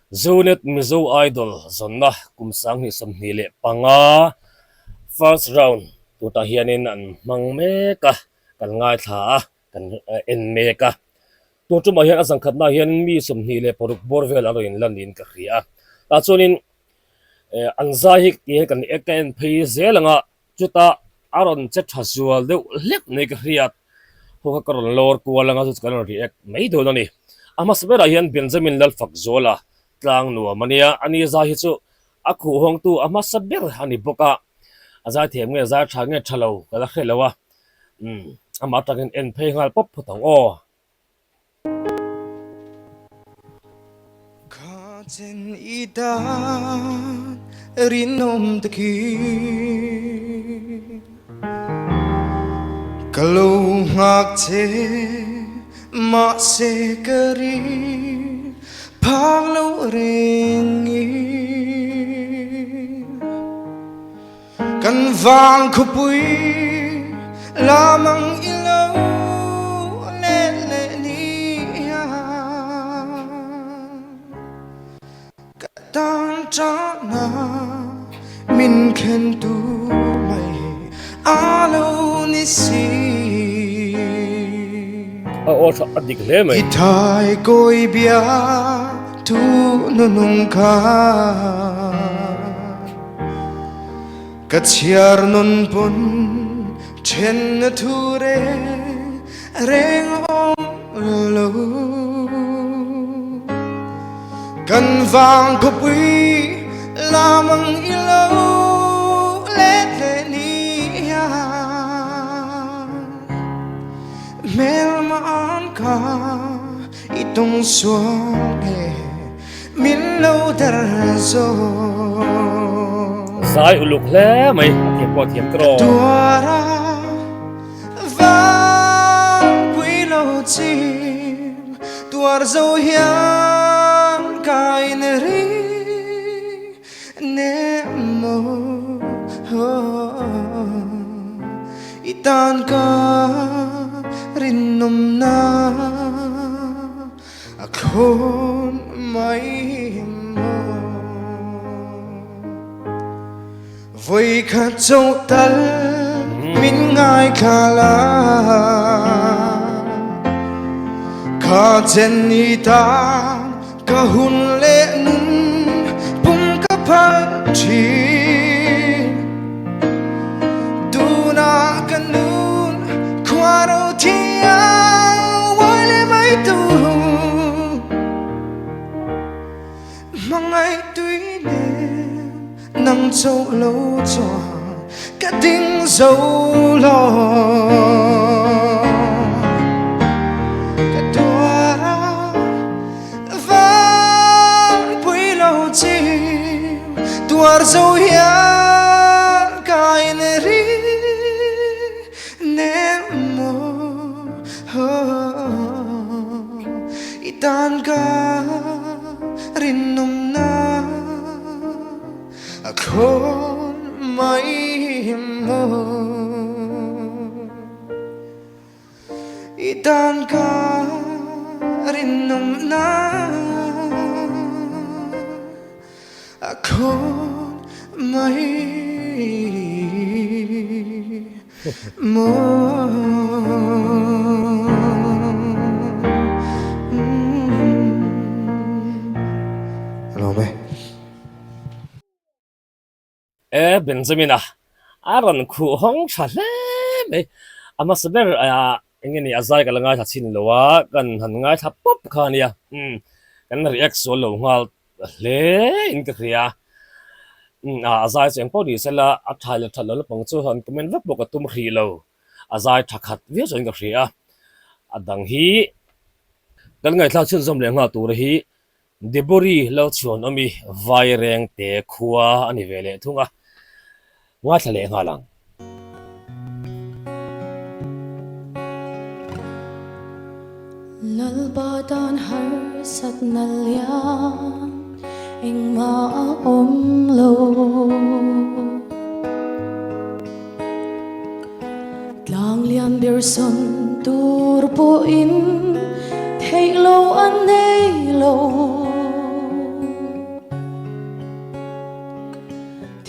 Zonet MIZO IDOL zonna kumsang ni samni le panga first round tuta hianin an mang meka kan ngai tha kan en meka tu chu ma hian asang khatna hian mi samni le poruk borvel alo in lanin ka ria ta chunin an zahik ti kan eken phei zelanga chuta aron che thazual de lek nei ka riat ho ka karon lor kualanga chu kan react mai do ni ama sabera hian Benjamin lal fak zola tlang nuwa mania ani za hi chu akhu hong tu ama saber hani boka aza them nge za tha nge thalo kala khelawa ama takin en phei ngal pop photong o Katen idan rinom teki kalau ngak te ma se keri palo ringi kan vang kupui lamang ilaw lele niya tan trana min khen tu mai alo ni si o tha adik le mai thai koi bia tu nung ka kachiar nun pun chen tu re reng om lo kan vang ko pui lamang ilaw let le ni ya mel ma an ka itong suage min lo dar zo sai uluk le mai thiam po thiam tro tuara vang pui lo chim tuar zo hian kai ne ri ne mo itan ka rin nom na akon mai mo vui khát châu tal min ngai khala kha chen ni ta ka hun le nun pum ka phan chi tu na kan nun khwa ro thia wai le mai tu mangai tui ne nang châu lâu cho cả tiếng dấu lo cả đóa vang bụi lâu chim tuar dấu hian cái neri nem mo itan ka rin nom na akon mai mo itan ka rin nom na akon mai mo hello me Benjamin aron khu hong thale mai ama saber engeni azai kala ngai thin lowa kan han ngai tha pop khania kan react so lo ngal le in ka ria azai cheng po di sela athai le thalo pang chu han comment vap bok tum ri lo azai thakhat vi join ka ria adang hi kan ngai thla chun zom le nga tur hi debori lo chuan ami vai reng te khuwa ani vele thunga wa thale nga lang Lalbadan har sat nalyan ing ma lo tlang lian bir son tur po in thei lo an nei lo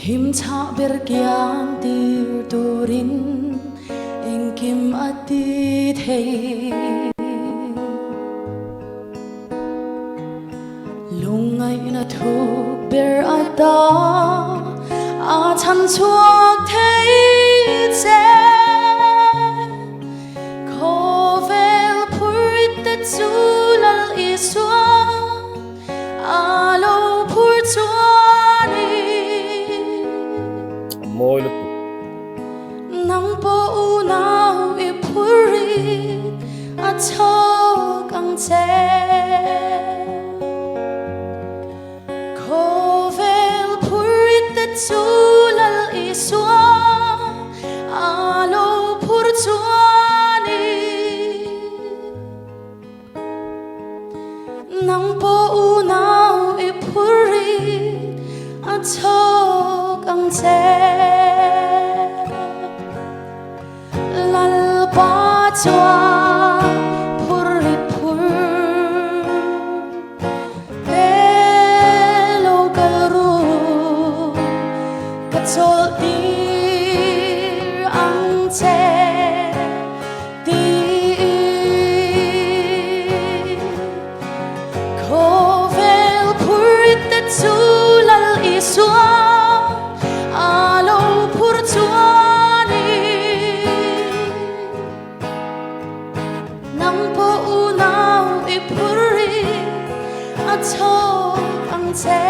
Kim cha ber kian tir turin eng kim ati thei lungai na thu ber ata a chan chuak thei che khovel phurit te chulal iswa alo phur chuani môi lúc nang po unau I phurit a chok ang che khovel phurit te chulal iswa alo phur chuani nang po unau I phurit a chok ang che lal pa chua phurit phur lo karu kachol dir ang che ti khovel phurit te chulal iswa alo phur chuani nang po unau I phurit a chok ang che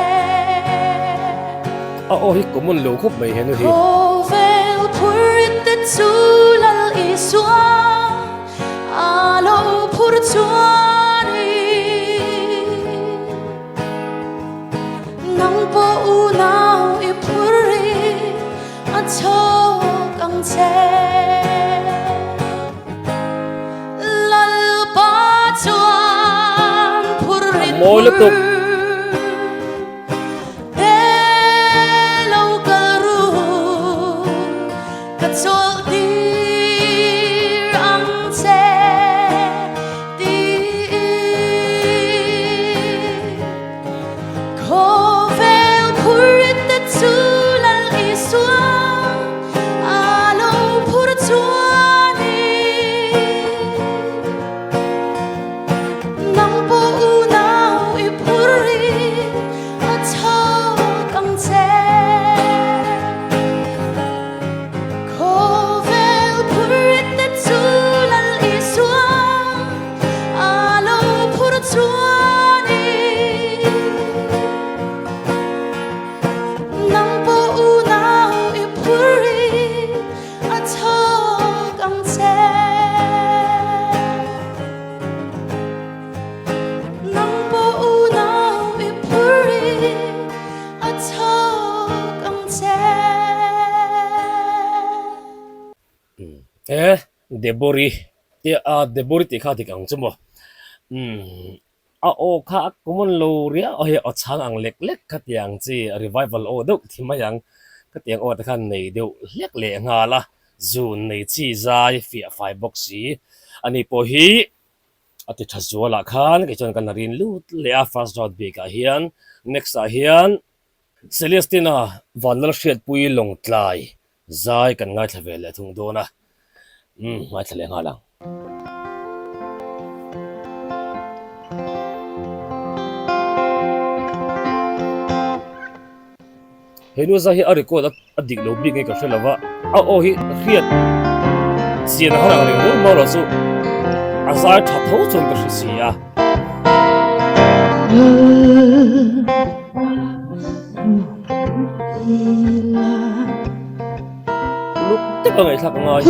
ôi có một lỗ khúc mày hẹn rồi thì khovel phurit te chulal iswa alo phur chuani nang po unau I phurit a chok ang che lal pa chuan phurit môi lúc tục lo karu kachol dir ang che ti khovel phurit te chulal iswa alo phur chuani nang po unau I phurit a chok ang che khovel phurit te chulal iswa alo phur chuani nang po unau I phurit a chok ang che nang po unau I phurit a chok ang che debori tia debori ti kha ti kang chumo o kha kumon lo ria o he o chang ang lek lek khat yang chi revival o deuh thi ma yang ka tiang o ta khan nei deuh lek le nga la zun nei chi zai fi fai box si ani po hi ati thazual la khan ke chon kan rin lut le a first round be ka hian next a hian Celestina vanal shet pui long tlai zai kan ngai thavel le thung do na ngai thle nga lang henu za hi ari ko da adik lo bi ngai ka shelawa o hi riat sian harang ring do ma lo su azar tha tho chon ka shi ya lúc tức là ngày thật ngồi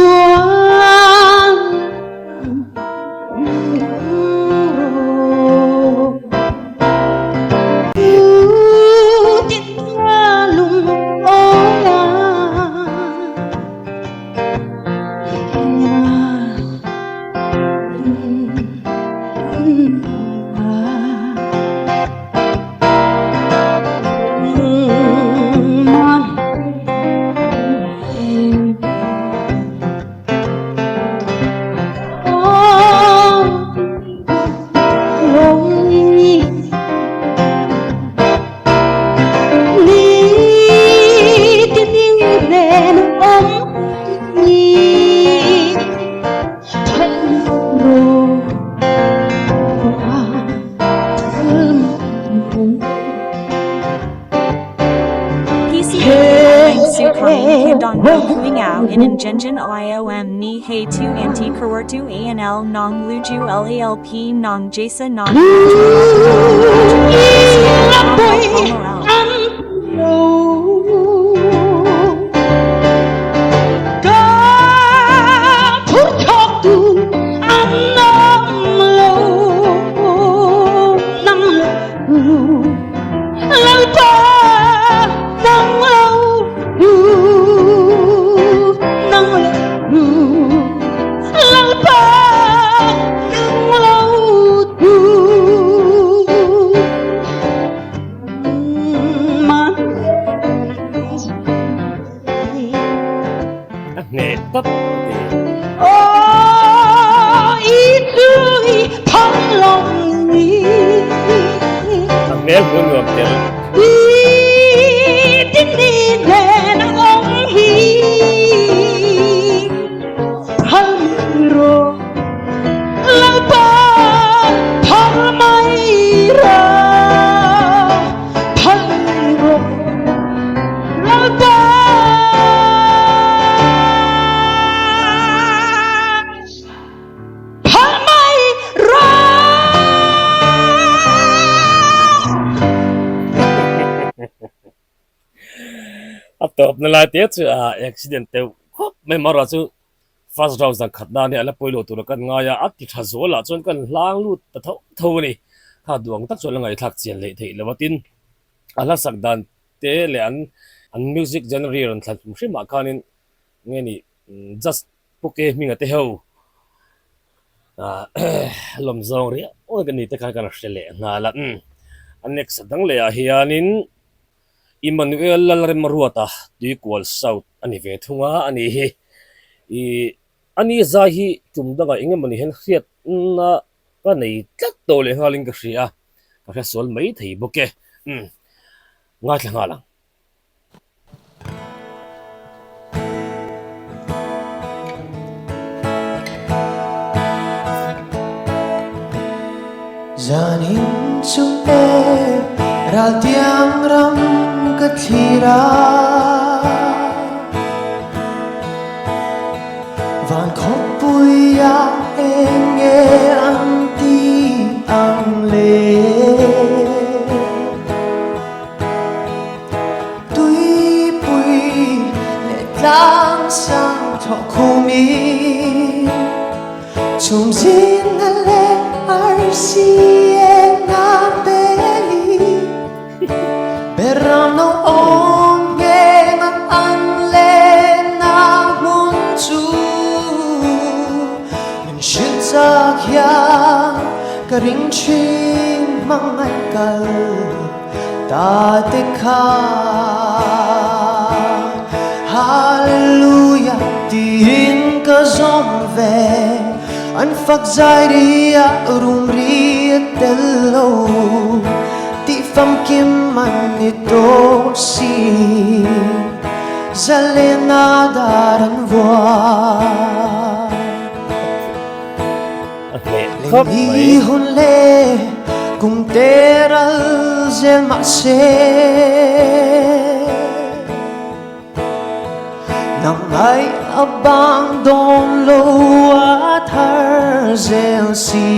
kain kandong go kuing ao in an gengen iom ni he tu anti kerwertu anl nong luju lalp nong jasa nong nè tấp thằng bé muốn ngược kìa ấp tập nó lại tiếc chứ accident tiêu khóc mấy mà rồi chứ first round sang khatna ne ala poilo tu kan nga ya ati thazual la chon kan lang lu ta tho ni kha duang tak chon ngai thak chen le thei lewatin ala sakdan te le an music genre ron thal mhri ma khanin nge ni just poke minga te ho lom zong ri o kan ni te kha kan hrele nga la an next dang le a hianin Emmanuel lalrem maruata tu equal south ani ve thunga ani hi I ani zahi chumdanga ingemani hen khiat na ka nei tlak to le haling ka hria ka hria sol mai thei boke nga thanga lang Janin chung e ral tiang ram kathira van khóc puya enge anti ang le tui pui le tlang sang tho khumi chum zin na le arsi na beli beram no onge ngam an le na mun chu Sakya karing ching mangai kal ta te kha hallelujah tin ka zom ve an phak zai ria rum ri tello ti fam kim man ni to si zalena daran voa Li hun le kung teral zel ma se nang ai abang don lo athar zel si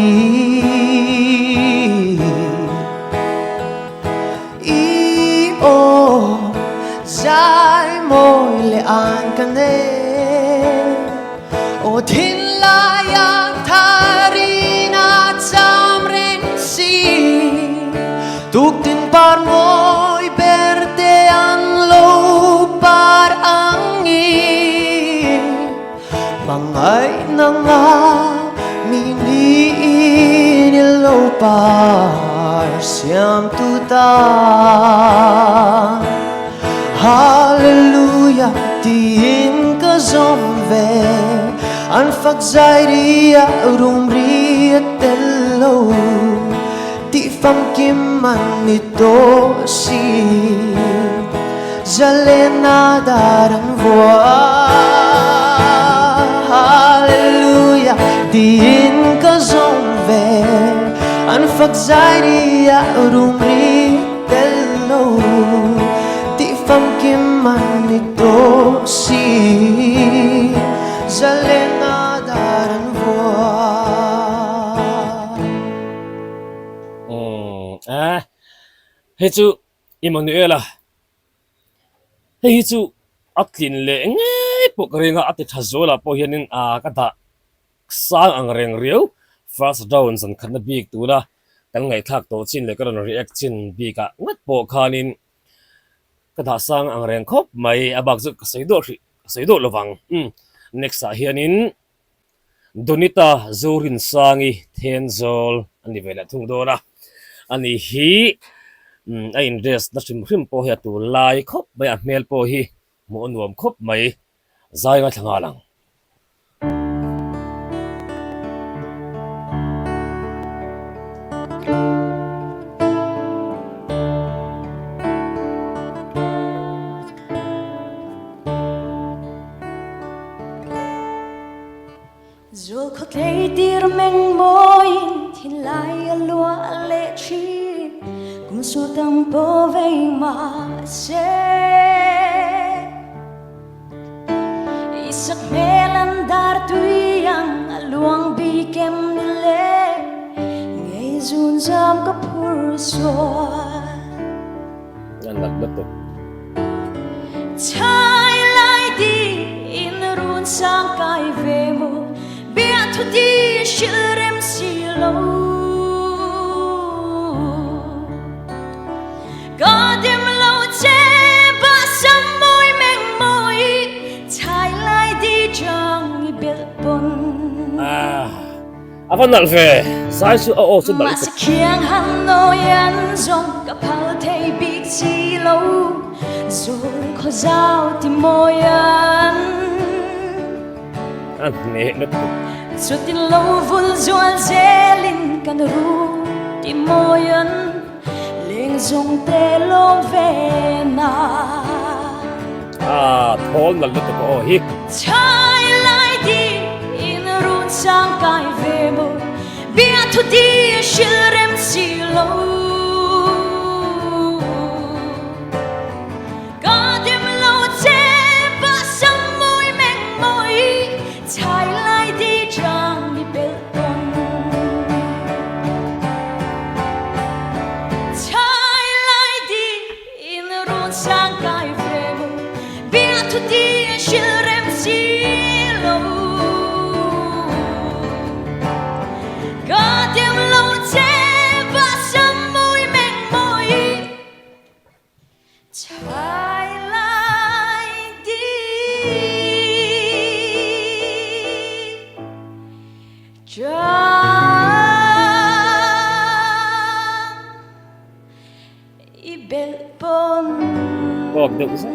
I o zai moi le an kane o thin la yang thari Tuk tin par moi berde an lo par angin Mangai na nga mini lo par siam tuta Hallelujah tin ka zom ve an phak zai ria rum ria tello ti fam kim man ni to si zalena daran voa hallelujah din ka zom ve an phak zai ria rum ria tello ti fam kim man ni to he chu Emmanuel hei chu atlin le nge pokrenga ati thazola po hianin a kada sang ang reng riu first round san khatna bik tuna kan ngai thak to chin le kan react chin bika ngat po khanin kada sang ang reng khop mai abak zu seido lowang next a hianin donita zorin sangi thazual ani vela thung dona ani hi a interest na hrim po hi tu lai khop mai a mel po hi mo nuam khop mai zai nga thanga lang Rồi có thể dir mình môi thì lại lúa lệ chi cùng số tâm bố vây mà sẽ isak melan dar tuyang luang bi kem nile ngay zun jam ka pur so anak betul chai lai di in run sang kai ve mo bia thu di shirem silo Godim lo che ba sam môi meng môi chai lai di jang i bel bon avan alve sai su o su dal mà sẽ khiến hắn nỗi ăn rong cả phao thay big silo rồi khó giao tìm môi ăn an ne betul Suốt tin lâu vun ruan dễ linh can ru tìm môi ăn lên dùng tê lô về na thol nal betul ko hi Chai lại đi in run sang cài về môi bia thu đi shirem silo Godim lo che ba sam môi meng môi chai lại đi jang ni bel bon chai lại đi in run sang cài về môi bia thu đi shirem silo Godim lo che ba sam môi meng môi chai lại đi jang i bel bon kok được sa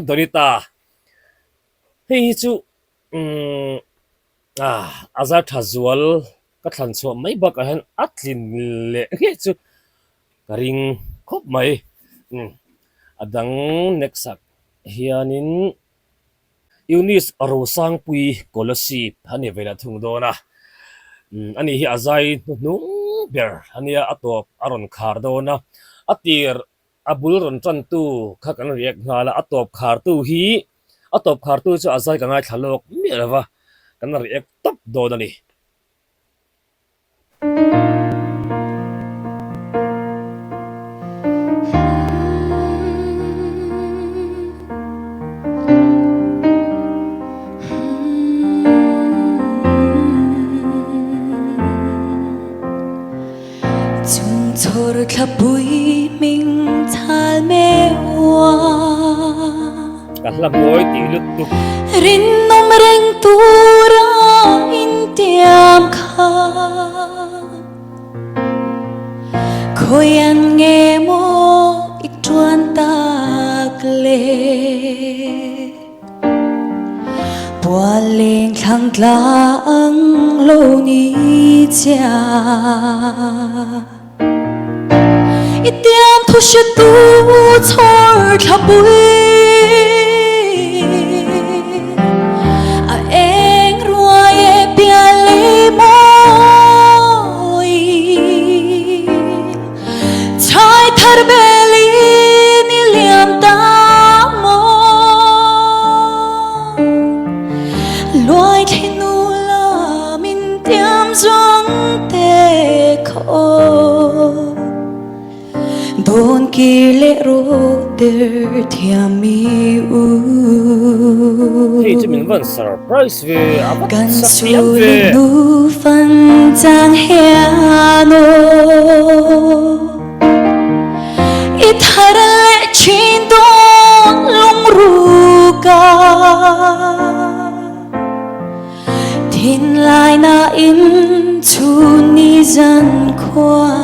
donita hei chu azar thazual ka thlan chu mai bak a han atlin le he chu karing khop mai adang next hianin Eunice arosang pui kolosi hani vela thung dona ani hi azai nu ber ani atop aron khar dona atir abul ron tran tu kha kan riak hnala atop khar tu hi atop khar tu chu azai ka ngai thalok mi lawa kan riak top dona ni Thor khắp bụi mình thal mê hoa kan la boy ti lut tu rin nom reng tu ra in tiam kha khoi an nghe mo ik tuan tak le bua leng thang tla ang lo ni cha itiam thu shi tu chor tha bui a eng ruai e pia le moi chai thar beli ni liam ta mo loi the nu la min tiam zong te đồn kia lệ rô đer thia mi u Hey, chứ mình vẫn surprise về abat gần sắc su liam lệ về. nu phân trang hiano ít hai lệ chín đồn lung ruga thiên lai na in chu ni dân khoa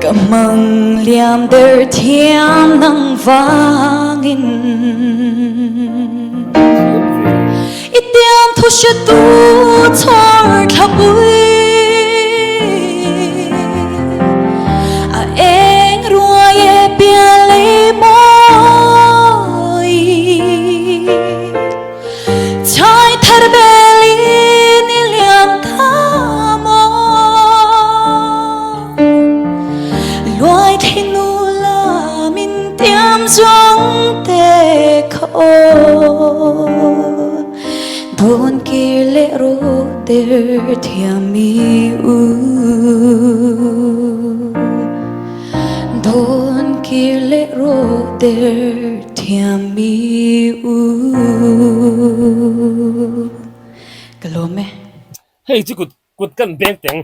cầm măng liam der thiam nang vangin ít tiam thu sẽ tu chor thap ui a eng rua ye pia le moi chai thar beli ni liam tha mo loài thiên nu la min tiam zong te kho đồn kia lệ rô đer thia mi u đồn kia lệ rô đer thia mi u Kalome Hey, chứ cụt cần bèn tiếng.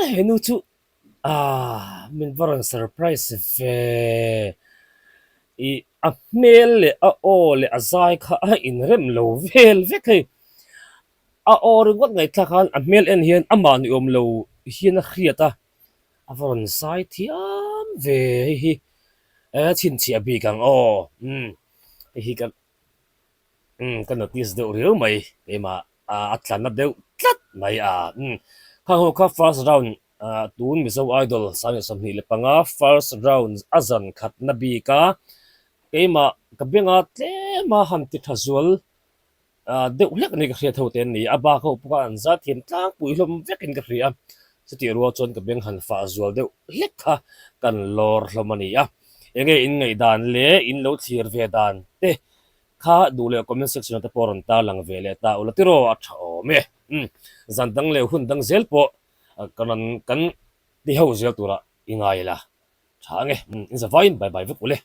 Henu chu. Mình vẫn surprise về. A mail le a o le a zai kha a in rem lo vel ve kai. A o ring wat ngai thakhan a mail en hian aman lo hian a khriata. A von sai thiam ve hi. Chin chi a bi kang o. Hi kan kan notice de riu mai ema atlan na deu tlat mai khang ho kha first round tun MIZO idol sang som ni le panga first round azan khat na bi ka ema kabenga tlema han ti thazual deu lek ni ka khria thoten ni aba ko puka an za thiam tlang puilom vekin ka khria chati ro chon ka beng han fa zual deu lek kha kan lor hlomani enge in ngai dan le in lo thir ve dan te kha dule comment section ta poron ta lang vele ta ulatiro atho me zantang le hun dang zel po kanan kan di ho zel tura ingai la thange in za vain bye bye vekule